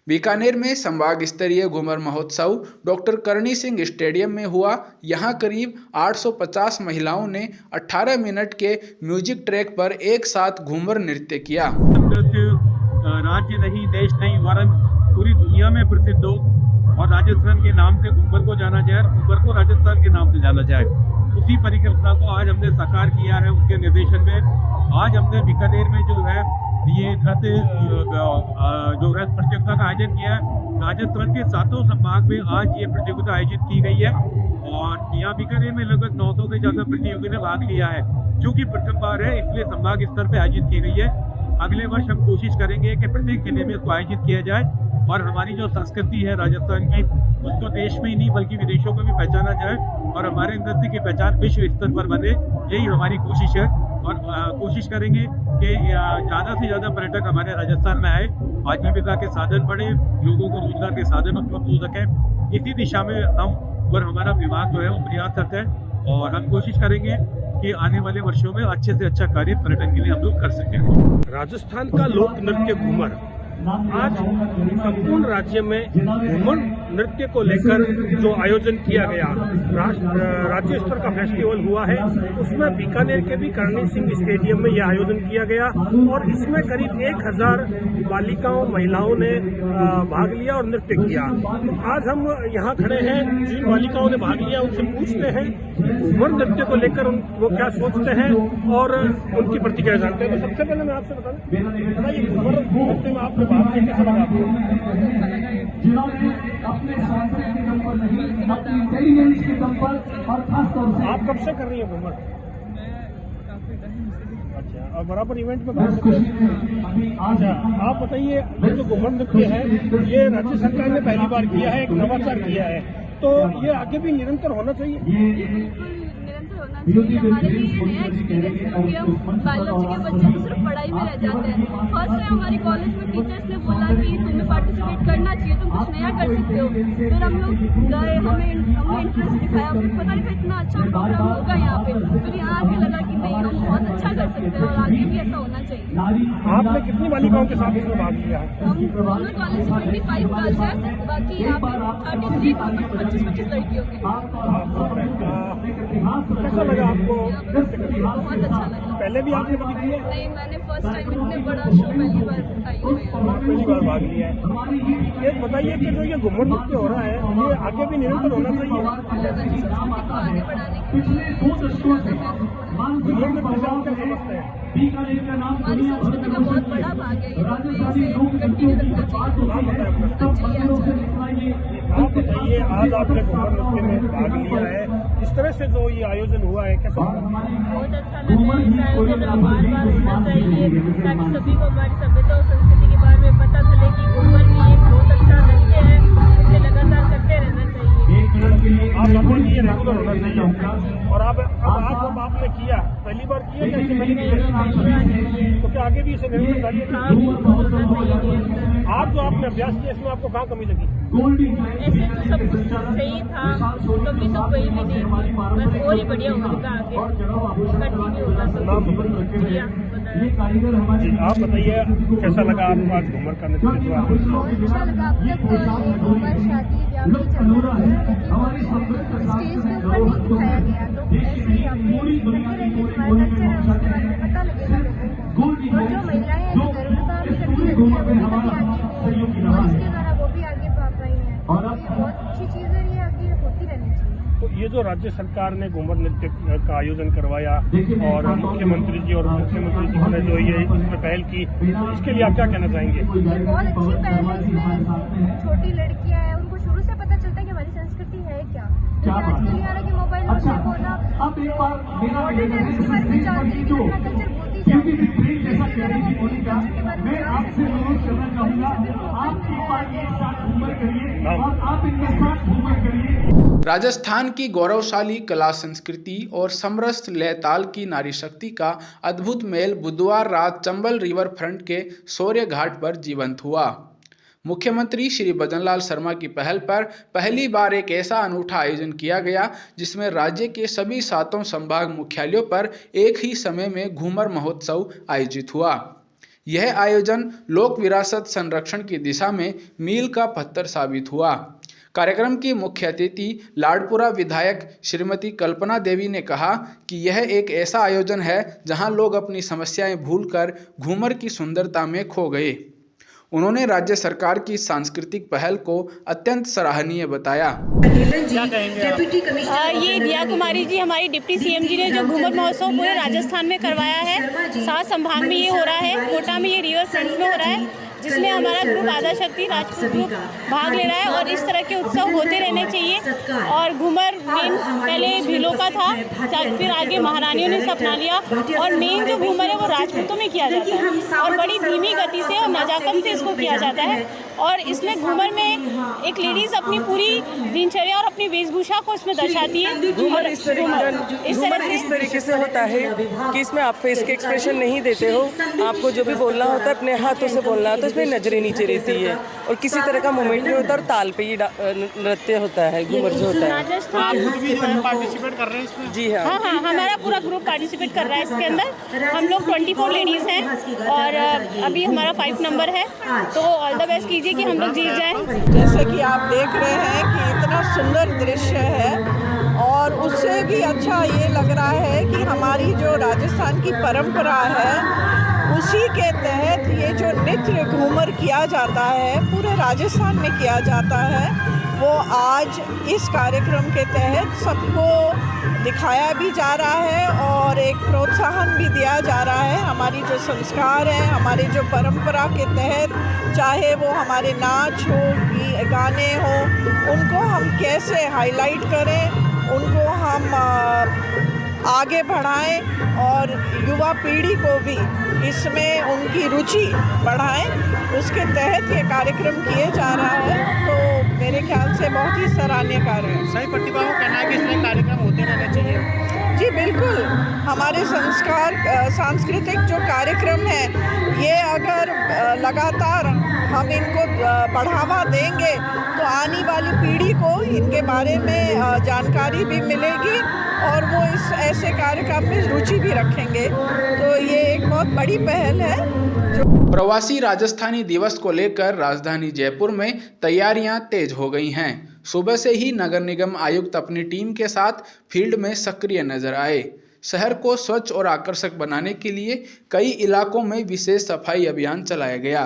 बीकानेर में संभाग स्तरीय घूमर महोत्सव डॉक्टर करणी सिंह स्टेडियम में हुआ। यहां करीब 850 महिलाओं ने 18 मिनट के म्यूजिक ट्रैक पर एक साथ घूमर नृत्य किया। राज्य नहीं, देश नहीं, वरन पूरी दुनिया में प्रसिद्ध हो और राजस्थान के नाम से घूमर को जाना जाए, घूमर को राजस्थान के नाम से जाना जाए। उसी परिकल्पना को आज हमने साकार किया है। उसके निर्देशन में आज हमने बीकानेर में जो है ये रथ प्रतियोगिता का आयोजन किया है। राजस्थान के 7 संभाग में आज ये प्रतियोगिता आयोजित की गई है और यहाँ बीकानेर में लगभग 900 से ज़्यादा प्रतियोगियों ने भाग लिया है। चूँकि प्रथम बार है इसलिए संभाग स्तर पर आयोजित की गई है। अगले वर्ष हम कोशिश करेंगे कि प्रत्येक जिले में इसको आयोजित किया जाए और हमारी जो संस्कृति है राजस्थान की उसको देश में ही नहीं बल्कि विदेशों में भी पहचाना जाए और हमारे नृत्य की पहचान विश्व स्तर पर बने। यही हमारी कोशिश है और कोशिश करेंगे कि ज़्यादा से ज़्यादा पर्यटक हमारे राजस्थान में आए, आजीविका के साधन बढ़े, लोगों को रोजगार के साधन उपलब्ध हो सके। इसी दिशा में हम और हमारा विभाग जो है वो प्रयासरत है और हम कोशिश करेंगे कि आने वाले वर्षों में अच्छे से अच्छा कार्य पर्यटन के लिए हम लोग कर सकें। राजस्थान का लोक नृत्य घूमर आज संपूर्ण राज्य में घूमर नृत्य को लेकर जो आयोजन किया गया, राज्य स्तर का फेस्टिवल हुआ है, उसमें बीकानेर के भी करणी सिंह स्टेडियम में यह आयोजन किया गया और इसमें करीब 1000 बालिकाओं, महिलाओं ने भाग लिया और नृत्य किया। तो आज हम यहाँ खड़े हैं, जिन बालिकाओं ने भाग लिया उनसे पूछते हैं घूमर नृत्य को लेकर वो क्या सोचते हैं और उनकी प्रतिक्रिया जानते हैं। तो सबसे पहले मैं आपसे बताइए घूमर नृत्य में आपने भाग लिया, कैसा लगा आपको? आप कब से कर रही हैं घूमर? अच्छा, और बराबर इवेंट में भाग लेते हैं? अच्छा, आप बताइए ये जो घूमर नृत्य है ये राज्य सरकार ने पहली बार किया है, एक नवाचार किया है, तो ये आगे भी निरंतर होना चाहिए। हमारे लिए ये नया एक्सपीरियंस है कि हम बायोलॉजी के बच्चे तो सिर्फ पढ़ाई में रह जाते हैं। फर्स्ट टाइम हमारे कॉलेज में टीचर्स ने बोला कि तुम्हें पार्टिसिपेट करना चाहिए, तुम कुछ नया कर सकते हो। फिर हम लोग गए, हमें इंटरेस्ट दिखाया, फिर पता नहीं इतना अच्छा प्रोग्राम होगा यहाँ पे। फिर यहाँ आके लगा कि नहीं, हम बहुत अच्छा कर सकते हैं और आगे भी ऐसा होना चाहिए। आपने कितनी बालिकाओं के साथ इसमें भाग लिया? हम दोनों कॉलेज 25 गर्ल्स हैं, बाकी यहाँ पे 33 25 लड़कियों के। कैसा लगा आपको? बहुत अच्छा लगा। पहले भी आपने कभी किया? नहीं, मैंने फर्स्ट टाइम इतने बड़ा शो पहली बार आई हूँ। पहली बार भाग लिया है। एक बताइए कि जो ये घूमर नृत्य हो रहा है ये आगे भी निरंतर होना चाहिए। आगे बढ़ाने के लिए घूमर नृत्य से आप क्या समझते हैं? हमारी संस्कृति का बहुत बड़ा भाग है, ये कंटिन्यू रखना चाहिए। आप बताइए आज आपने घूमर नृत्य में भाग लिया है, इस तरह से जो ये आयोजन हुआ है कैसा? बहुत अच्छा लगा। इस आयोजन बार बार होना चाहिए ताकि सभी को हमारी सभ्यता और संस्कृति के बारे में पता चले कि घूमर भी एक बहुत अच्छा नृत्य है, इसे लगातार करते रहना चाहिए। आप अपने लिए रेगुलर होना चाहिए। और आप अब आपने किया, पहली बार किया या इससे पहले किया? तो क्या आगे भी इसे रेगुलर करिए? आज जो आपने अभ्यास किया इसमें आपको कहाँ कमी लगी? ऐसे तो सब कुछ सही था, कमी तो कोई भी नहीं, बस और ही बढ़िया होगा आगे कंटिन्यू होगा सब। जी, आप बताइए कैसा लगा आपको आज घूमर का नृत्य? बहुत अच्छा लगा। अब तक घूमर शादी ब्याह में चलता है, लेकिन स्टेज के ऊपर नहीं दिखाया गया, तो ऐसे ही हम करते रहेंगे, हमारा कल्चर है उसके बारे में पता लगेगा लोगों को। और जो महिलाएं ऐसे घरेलू काम भी करती रहती हैं वो भी कभी आगे और इसके द्वारा वो भी आगे पा पाई हैं। ये बहुत अच्छी चीज़ है, ये आगे होती रहनी चाहिए। तो ये जो राज्य सरकार ने घूमर नृत्य का आयोजन करवाया और मुख्यमंत्री जी और मुख्यमंत्री जी ने जो ये इसमें पहल की, इसके लिए आप क्या कहना चाहेंगे? बहुत अच्छी पहल है। इसमें छोटी लड़कियां हैं, उनको शुरू से पता चलता है कि हमारी संस्कृति है क्या। आजकल ये आ रहा है कि मोबाइल में होना मॉडर्न है, उसके बारे में जानते हैं, लेकिन अपना कल्चर भूलती जाती है। कह रही थी मोनिका, मैं आपसे अनुरोध करना चाहूंगा, आप एक बार एक साथ घूमर करिए और आप इनके साथ घूमर करिए। राजस्थान की गौरवशाली कला संस्कृति और समरस लयताल की नारी शक्ति का अद्भुत मेल बुधवार रात चंबल रिवर फ्रंट के शौर्य घाट पर जीवंत हुआ। मुख्यमंत्री श्री भजनलाल शर्मा की पहल पर पहली बार एक ऐसा अनूठा आयोजन किया गया जिसमें राज्य के सभी 7 संभाग मुख्यालयों पर एक ही समय में घूमर महोत्सव आयोजित हुआ। यह आयोजन लोक विरासत संरक्षण की दिशा में मील का पत्थर साबित हुआ। कार्यक्रम की मुख्य अतिथि लाडपुरा विधायक श्रीमती कल्पना देवी ने कहा कि यह एक ऐसा आयोजन है जहां लोग अपनी समस्याएं भूलकर घूमर की सुंदरता में खो गए। उन्होंने राज्य सरकार की सांस्कृतिक पहल को अत्यंत सराहनीय बताया। ये दिया कुमारी जी हमारी डिप्टी सीएम जी ने जो घूमर महोत्सव पूरे राजस्थान में करवाया है, 7 संभाग में ये हो रहा है, कोटा में ये रिवर फ्रंट में हो रहा है, जिसमें हमारा ग्रुप आधा शक्ति राजपूत ग्रुप भाग ले रहा है। और इस तरह के उत्सव होते रहने चाहिए। और घूमर मेन पहले भीलों का था, फिर आगे महारानियों ने इसे अपना लिया और मेन जो घूमर है वो राजपूतों में किया जाता है और बड़ी धीमी गति से और नजाकत से इसको किया जाता है। और इसमें घूमर में एक लेडीज अपनी पूरी दिनचर्या और अपनी वेशभूषा को इसमें दर्शाती है। घूमर इस तरीके से होता है कि इसमें आप फेस के एक्सप्रेशन नहीं देते हो, आपको जो भी बोलना होता है अपने हाथों से बोलना है, तो इसमें नजरें नीचे रहती है और किसी तरह का मूवमेंट नहीं होता और ताल पे ही नृत्य होता है, घूमर जो होता है। आप पार्टिसिपेट कर रहे हैं इसमें? जी हाँ, हाँ, हमारा पूरा ग्रुप पार्टिसिपेट कर रहा है इसके अंदर। हम लोग 24 लेडीज़ हैं और अभी हमारा 5 नंबर है, तो ऑल द बेस्ट कीजिए कि हम लोग जीत जाएं। जैसे कि आप देख रहे हैं कि इतना सुंदर दृश्य है और उससे भी अच्छा ये लग रहा है कि हमारी जो राजस्थान की परंपरा है उसी के तहत ये जो नृत्य घूमर किया जाता है पूरे राजस्थान में किया जाता है, वो आज इस कार्यक्रम के तहत सबको दिखाया भी जा रहा है और एक प्रोत्साहन भी दिया जा रहा है। हमारी जो संस्कार हैं, हमारी जो परंपरा के तहत, चाहे वो हमारे नाच हो, गाने हो, उनको हम कैसे हाईलाइट करें, उनको हम आगे बढ़ाएं और युवा पीढ़ी को भी इसमें उनकी रुचि बढ़ाएं, उसके तहत ये कार्यक्रम किए जा रहा है। तो मेरे ख्याल से बहुत ही सराहनीय कार्य है। सही प्रतिभाओं का कहना है कि इस तरह कार्यक्रम होते रहने चाहिए। जी बिल्कुल, हमारे सांस्कृतिक जो कार्यक्रम है ये अगर लगातार हम इनको बढ़ावा देंगे तो आने वाली पीढ़ी को इनके बारे में जानकारी भी मिलेगी और वो इस ऐसे कार्यक्रम में रुचि भी रखेंगे। तो ये एक बहुत बड़ी पहल है। प्रवासी राजस्थानी दिवस को लेकर राजधानी जयपुर में तैयारियां तेज हो गई हैं। सुबह से ही नगर निगम आयुक्त अपनी टीम के साथ फील्ड में सक्रिय नजर आए। शहर को स्वच्छ और आकर्षक बनाने के लिए कई इलाकों में विशेष सफाई अभियान चलाया गया।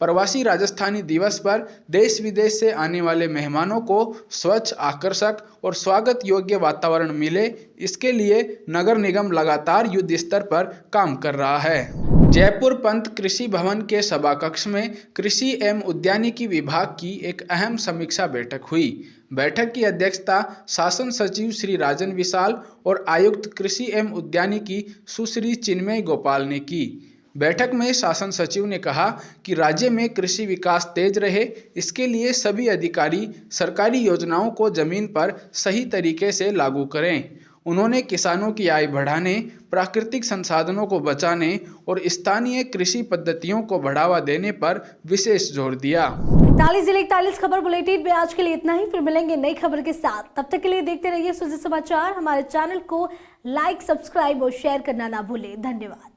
प्रवासी राजस्थानी दिवस पर देश विदेश से आने वाले मेहमानों को स्वच्छ, आकर्षक और स्वागत योग्य वातावरण मिले, इसके लिए नगर निगम लगातार युद्ध स्तर पर काम कर रहा है। जयपुर पंत कृषि भवन के सभा कक्ष में कृषि एवं उद्यानिकी विभाग की एक अहम समीक्षा बैठक हुई। बैठक की अध्यक्षता शासन सचिव श्री राजन विशाल और आयुक्त कृषि एवं उद्यानिकी सुश्री चिन्मय गोपाल ने की। बैठक में शासन सचिव ने कहा कि राज्य में कृषि विकास तेज रहे, इसके लिए सभी अधिकारी सरकारी योजनाओं को जमीन पर सही तरीके से लागू करें। उन्होंने किसानों की आय बढ़ाने, प्राकृतिक संसाधनों को बचाने और स्थानीय कृषि पद्धतियों को बढ़ावा देने पर विशेष जोर दिया। 41 जिले 41 खबर बुलेटिन में आज के लिए इतना ही। फिर मिलेंगे नई खबर के साथ। तब तक के लिए देखते रहिए सुजी समाचार। हमारे चैनल को लाइक, सब्सक्राइब और शेयर करना ना भूलें। धन्यवाद।